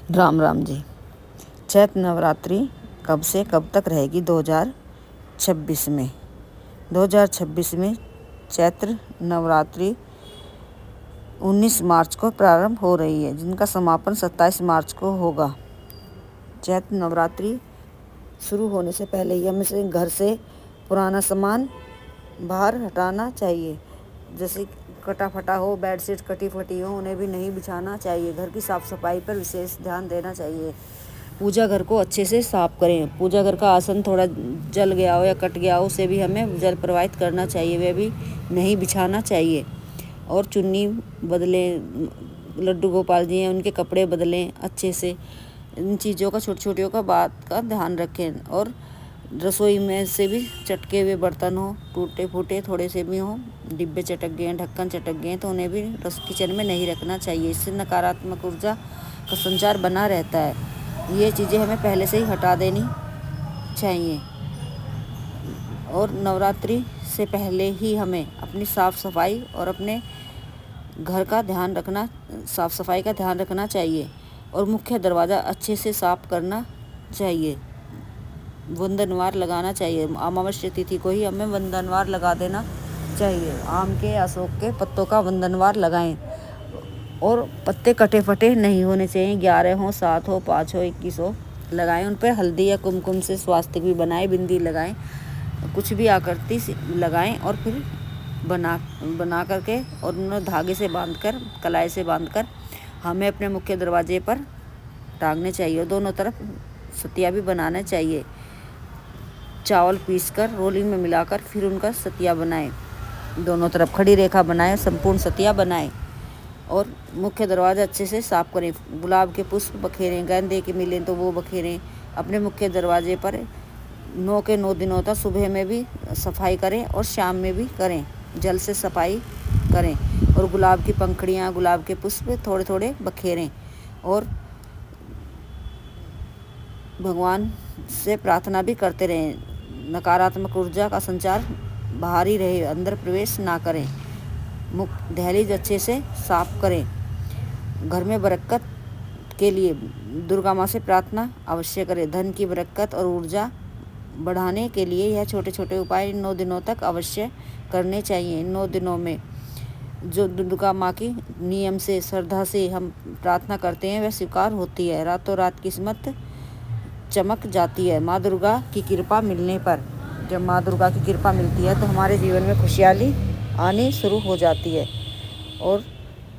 राम राम जी। चैत्र नवरात्रि कब से कब तक रहेगी? 2026 में 2026 में चैत्र नवरात्रि 19 मार्च को प्रारंभ हो रही है, जिनका समापन 27 मार्च को होगा। चैत्र नवरात्रि शुरू होने से पहले ही हमें से घर से पुराना सामान बाहर हटाना चाहिए। जैसे कटा फटा हो, बेडशीट कटी फटी हो, उन्हें भी नहीं बिछाना चाहिए। घर की साफ़ सफाई पर विशेष ध्यान देना चाहिए। पूजा घर को अच्छे से साफ करें। पूजा घर का आसन थोड़ा जल गया हो या कट गया हो, उसे भी हमें जल प्रवाहित करना चाहिए, वह भी नहीं बिछाना चाहिए। और चुन्नी बदलें, लड्डू गोपाल जी हैं उनके कपड़े बदलें अच्छे से। इन चीज़ों का छोटी का बात का ध्यान रखें। और रसोई में से भी चटके हुए बर्तन हो, टूटे फूटे थोड़े से भी हों, डिब्बे चटक गए हैं, ढक्कन चटक गए हैं, तो उन्हें भी किचन में नहीं रखना चाहिए। इससे नकारात्मक ऊर्जा का संचार बना रहता है। ये चीज़ें हमें पहले से ही हटा देनी चाहिए। और नवरात्रि से पहले ही हमें अपनी साफ़ सफाई और अपने घर का ध्यान रखना, साफ़ सफाई का ध्यान रखना चाहिए। और मुख्य दरवाज़ा अच्छे से साफ़ करना चाहिए। वंदनवार लगाना चाहिए। अमावस्या तिथि को ही हमें वंदनवार लगा देना चाहिए। आम के, अशोक के पत्तों का वंदनवार लगाएं। और पत्ते कटे फटे नहीं होने चाहिए। 11 हो, 7 हो, 5 हो, 21 हो लगाएं। उन पर हल्दी या कुमकुम से स्वास्तिक भी बनाएं, बिंदी लगाएं, कुछ भी आकृति लगाएं। और फिर बना करके और उन्हें धागे से बांधकर, कलाई से बांधकर हमें अपने मुख्य दरवाजे पर टांगने चाहिए। और दोनों तरफ सतिया भी बनाना चाहिए। चावल पीसकर रोलिंग में मिलाकर फिर उनका सतिया बनाएं। दोनों तरफ खड़ी रेखा बनाएं, संपूर्ण सतिया बनाएं। और मुख्य दरवाज़ा अच्छे से साफ करें। गुलाब के पुष्प बखेरें, गेंदे के मिलें तो वो बखेरें। अपने मुख्य दरवाजे पर 9 के 9 दिनों तक सुबह में भी सफाई करें और शाम में भी करें। जल से सफाई करें। और गुलाब की पंखुड़ियाँ, गुलाब के पुष्प थोड़े थोड़े बखेरें। और भगवान से प्रार्थना भी करते रहें। नकारात्मक ऊर्जा का संचार बाहर ही रहे, अंदर प्रवेश ना करें। दहलीज अच्छे से साफ करें। घर में बरकत के लिए दुर्गा माँ से प्रार्थना अवश्य करें। धन की बरकत और ऊर्जा बढ़ाने के लिए यह छोटे उपाय इन 9 दिनों तक अवश्य करने चाहिए। इन 9 दिनों में जो दुर्गा माँ की नियम से, श्रद्धा से हम प्रार्थना करते हैं, वह स्वीकार होती है। रातों रात किस्मत चमक जाती है माँ दुर्गा की कृपा मिलने पर। जब माँ दुर्गा की कृपा मिलती है तो हमारे जीवन में खुशहाली आनी शुरू हो जाती है। और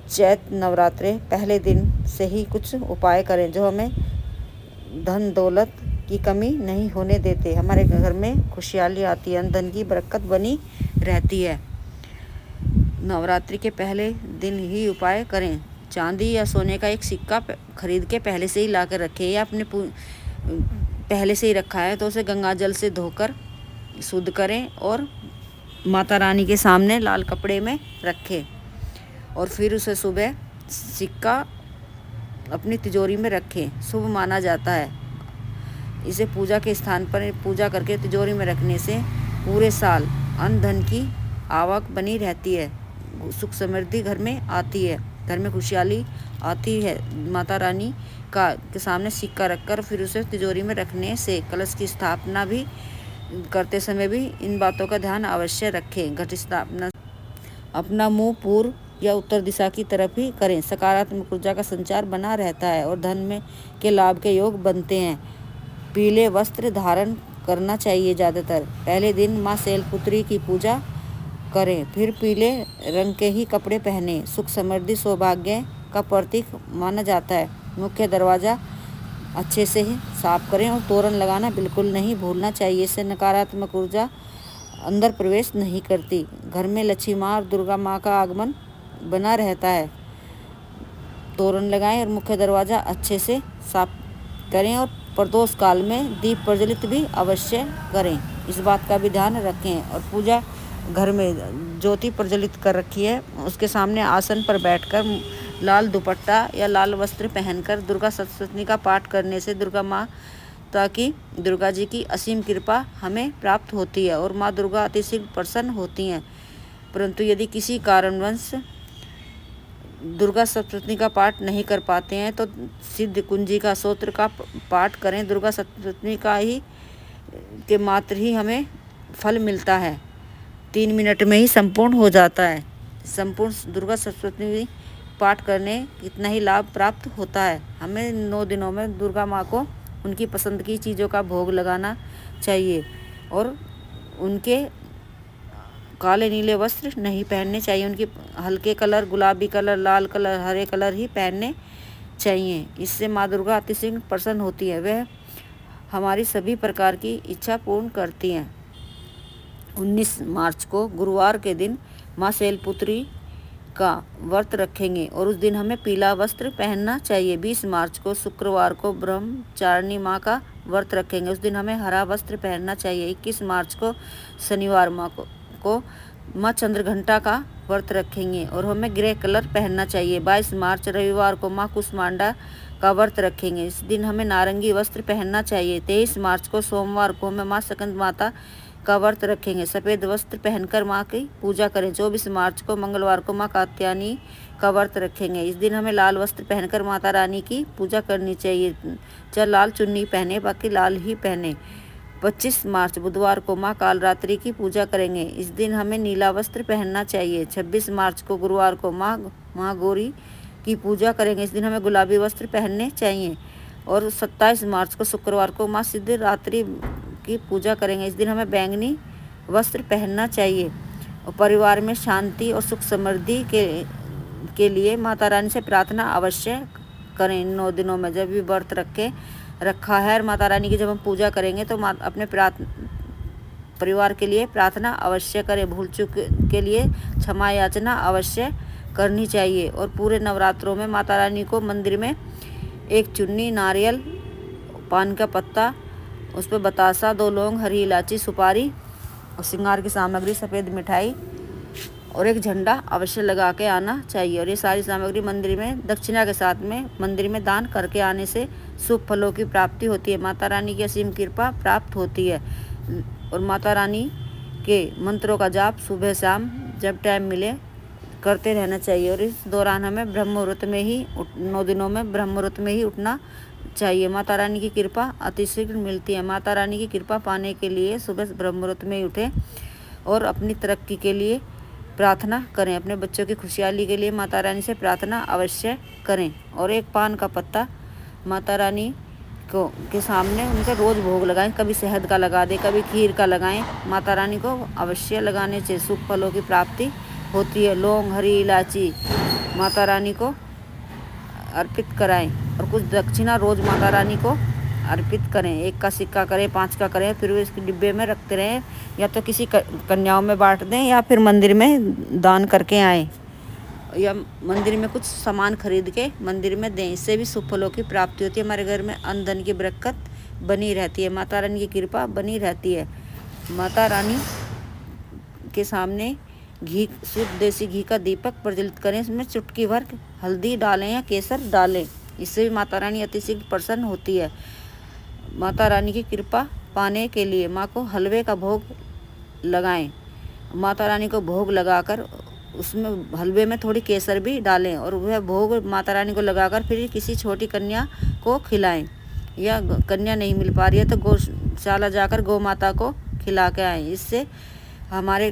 चैत्र नवरात्रे पहले दिन से ही कुछ उपाय करें जो हमें धन दौलत की कमी नहीं होने देते। हमारे घर में खुशहाली आती है, धन की बरकत बनी रहती है। नवरात्रि के पहले दिन ही उपाय करें। चांदी या सोने का एक सिक्का खरीद के पहले से ही ला कर रखें, या अपने पहले से ही रखा है तो उसे गंगा जल से धोकर शुद्ध करें और माता रानी के सामने लाल कपड़े में रखें। और फिर उसे सुबह सिक्का अपनी तिजोरी में रखें, शुभ माना जाता है। इसे पूजा के स्थान पर पूजा करके तिजोरी में रखने से पूरे साल अन्न धन की आवक बनी रहती है, सुख समृद्धि घर में आती है, घर में खुशहाली आती है। माता रानी के सामने सिक्का रखकर फिर उसे तिजोरी में रखने से कलश की स्थापना भी करते समय भी इन बातों का ध्यान अवश्य रखें। घट स्थापना अपना मुंह पूर्व या उत्तर दिशा की तरफ ही करें। सकारात्मक ऊर्जा का संचार बना रहता है और धन में के लाभ के योग बनते हैं। पीले वस्त्र धारण करना चाहिए ज़्यादातर। पहले दिन माँ शैलपुत्री की पूजा करें, फिर पीले रंग के ही कपड़े पहने। सुख समृद्धि सौभाग्य का प्रतीक माना जाता है। मुख्य दरवाज़ा अच्छे से ही साफ करें और तोरण लगाना बिल्कुल नहीं भूलना चाहिए। इससे नकारात्मक ऊर्जा अंदर प्रवेश नहीं करती। घर में लक्ष्मी माँ और दुर्गा माँ का आगमन बना रहता है। तोरण लगाएं और मुख्य दरवाज़ा अच्छे से साफ करें। और प्रदोष काल में दीप प्रज्वलित भी अवश्य करें, इस बात का भी ध्यान रखें। और पूजा घर में ज्योति प्रज्वलित कर रखी है, उसके सामने आसन पर बैठकर लाल दुपट्टा या लाल वस्त्र पहनकर दुर्गा सप्तशती का पाठ करने से दुर्गा जी की असीम कृपा हमें प्राप्त होती है और माँ दुर्गा अतिशीघ्र प्रसन्न होती हैं। परंतु यदि किसी कारणवश दुर्गा सप्तशती का पाठ नहीं कर पाते हैं तो सिद्ध कुंजी का स्तोत्र का पाठ करें। दुर्गा सप्तशती का ही के मात्र ही हमें फल मिलता है। 3 मिनट में ही संपूर्ण हो जाता है। संपूर्ण दुर्गा सप्तशती पाठ करने कितना ही लाभ प्राप्त होता है। हमें 9 दिनों में दुर्गा माँ को उनकी पसंद की चीज़ों का भोग लगाना चाहिए और उनके काले नीले वस्त्र नहीं पहनने चाहिए। उनकी हल्के कलर, गुलाबी कलर, लाल कलर, हरे कलर ही पहनने चाहिए। इससे माँ दुर्गा अतिशीघ्र प्रसन्न होती है। वह हमारी सभी प्रकार की इच्छा पूर्ण करती हैं। 19 मार्च को गुरुवार के दिन माँ शैलपुत्री का व्रत रखेंगे और उस दिन हमें पीला वस्त्र पहनना चाहिए। 20 मार्च को शुक्रवार को ब्रह्मचारिणी माँ का व्रत रखेंगे, उस दिन हमें हरा वस्त्र पहनना चाहिए। 21 मार्च को शनिवार माँ को माँ चंद्रघंटा का व्रत रखेंगे और हमें ग्रे कलर पहनना चाहिए। 22 मार्च रविवार को माँ कुष्मांडा का व्रत रखेंगे, इस दिन हमें नारंगी वस्त्र पहनना चाहिए। 23 मार्च को सोमवार को हमें माँ स्कंद माता का व्रत रखेंगे, सफ़ेद वस्त्र पहनकर माँ की पूजा करें। 24 मार्च को मंगलवार को माँ कात्यायनी का व्रत रखेंगे, इस दिन हमें लाल वस्त्र पहनकर माता रानी की पूजा करनी चाहिए। चाहे लाल चुन्नी पहने, बाकी लाल ही पहने। 25 मार्च बुधवार को माँ कालरात्रि की पूजा करेंगे, इस दिन हमें नीला वस्त्र पहनना चाहिए। 26 मार्च को गुरुवार को माँ गौरी की पूजा करेंगे, इस दिन हमें गुलाबी वस्त्र पहनने चाहिए। और 27 मार्च को शुक्रवार को माँ सिद्धरात्रि की पूजा करेंगे, इस दिन हमें बैंगनी वस्त्र पहनना चाहिए। और परिवार में शांति और सुख समृद्धि के लिए माता रानी से प्रार्थना अवश्य करें। इन 9 दिनों में जब भी व्रत रखा है और माता रानी की जब हम पूजा करेंगे तो अपने परिवार के लिए प्रार्थना अवश्य करें। भूल चूक के लिए क्षमा याचना अवश्य करनी चाहिए। और पूरे नवरात्रों में माता रानी को मंदिर में एक चुन्नी, नारियल, पान का पत्ता, उस पर बतासा, 2 लौंग, हरी इलायची, सुपारी और श्रृंगार की सामग्री, सफ़ेद मिठाई और एक झंडा अवश्य लगा के आना चाहिए। और ये सारी सामग्री मंदिर में दक्षिणा के साथ में मंदिर में दान करके आने से शुभ फलों की प्राप्ति होती है। माता रानी की असीम कृपा प्राप्त होती है। और माता रानी के मंत्रों का जाप सुबह शाम जब टाइम मिले करते रहना चाहिए। और इस दौरान हमें ब्रह्म मुहूर्त में ही 9 दिनों में ब्रह्म मुहूर्त में ही उठना चाहिए। माता रानी की कृपा अतिशीघ्र मिलती है। माता रानी की कृपा पाने के लिए सुबह ब्रह्म मुहूर्त में ही उठें और अपनी तरक्की के लिए प्रार्थना करें। अपने बच्चों की खुशहाली के लिए माता रानी से प्रार्थना अवश्य करें। और एक पान का पत्ता माता रानी के सामने उनका रोज़ भोग लगाएं। कभी शहद का लगा दें, कभी खीर का लगाएं। माता रानी को अवश्य लगाने से सुख फलों की प्राप्ति होती है। लौंग, हरी इलायची माता रानी को अर्पित कराएं और कुछ दक्षिणा रोज़ माता रानी को अर्पित करें। 1 का सिक्का करें, 5 का करें, फिर वो इसके डिब्बे में रखते रहें, या तो किसी कन्याओं में बांट दें या फिर मंदिर में दान करके आएँ, या मंदिर में कुछ सामान खरीद के मंदिर में दें। इससे भी शुभ फलों की प्राप्ति होती है। हमारे घर में अन्न धन की बरकत बनी रहती है। माता रानी की कृपा बनी रहती है। माता रानी के सामने घी, शुद्ध देसी घी का दीपक प्रज्वलित करें, इसमें चुटकी भर हल्दी डालें या केसर डालें, इससे भी माता रानी अतिशीघ्र प्रसन्न होती है। माता रानी की कृपा पाने के लिए माँ को हलवे का भोग लगाएं। माता रानी को भोग लगाकर उसमें हलवे में थोड़ी केसर भी डालें और वह भोग माता रानी को लगाकर फिर किसी छोटी कन्या को खिलाएं। या कन्या नहीं मिल पा रही है तो गौशाला जाकर गौ माता को खिला के आएँ। इससे हमारे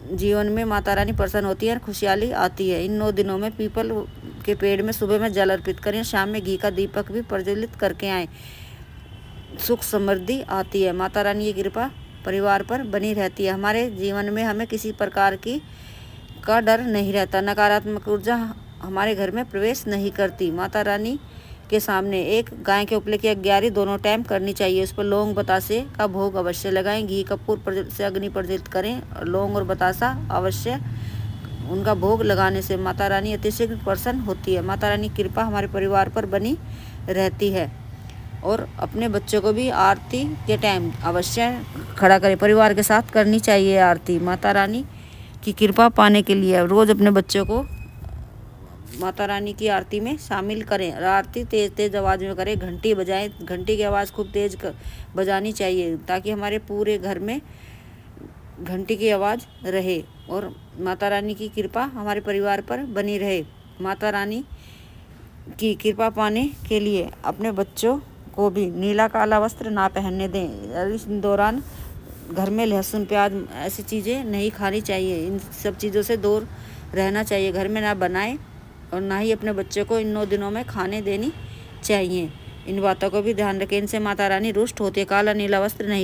जीवन में माता रानी प्रसन्न होती है और खुशहाली आती है। इन 9 दिनों में पीपल के पेड़ में सुबह में जल अर्पित करें, शाम में घी का दीपक भी प्रज्वलित करके आएँ। सुख समृद्धि आती है। माता रानी की कृपा परिवार पर बनी रहती है। हमारे जीवन में हमें किसी प्रकार का डर नहीं रहता। नकारात्मक ऊर्जा हमारे घर में प्रवेश नहीं करती। माता रानी के सामने एक गाय के उपले की अग्यारी दोनों टाइम करनी चाहिए। उस पर लौंग बतासे का भोग अवश्य लगाएं। घी कपूर से अग्नि प्रज्वलित करें और लौंग और बतासा अवश्य उनका भोग लगाने से माता रानी अतिशीघ्र प्रसन्न होती है। माता रानी की कृपा हमारे परिवार पर बनी रहती है। और अपने बच्चों को भी आरती के टाइम अवश्य खड़ा करें। परिवार के साथ करनी चाहिए आरती। माता रानी की कृपा पाने के लिए रोज़ अपने बच्चों को माता रानी की आरती में शामिल करें। और आरती तेज़ तेज़ आवाज़ में करें, घंटी बजाएं। घंटी की आवाज़ खूब तेज़ बजानी चाहिए ताकि हमारे पूरे घर में घंटी की आवाज़ रहे और माता रानी की कृपा हमारे परिवार पर बनी रहे। माता रानी की कृपा पाने के लिए अपने बच्चों को भी नीला काला वस्त्र ना पहनने दें। इस दौरान घर में लहसुन प्याज ऐसी चीज़ें नहीं खानी चाहिए। इन सब चीज़ों से दूर रहना चाहिए। घर में ना बनाएं और ना ही अपने बच्चों को इन 9 दिनों में खाने देनी चाहिए। इन बातों को भी ध्यान रखें। इनसे माता रानी रुष्ट होती है। काला नीला वस्त्र नहीं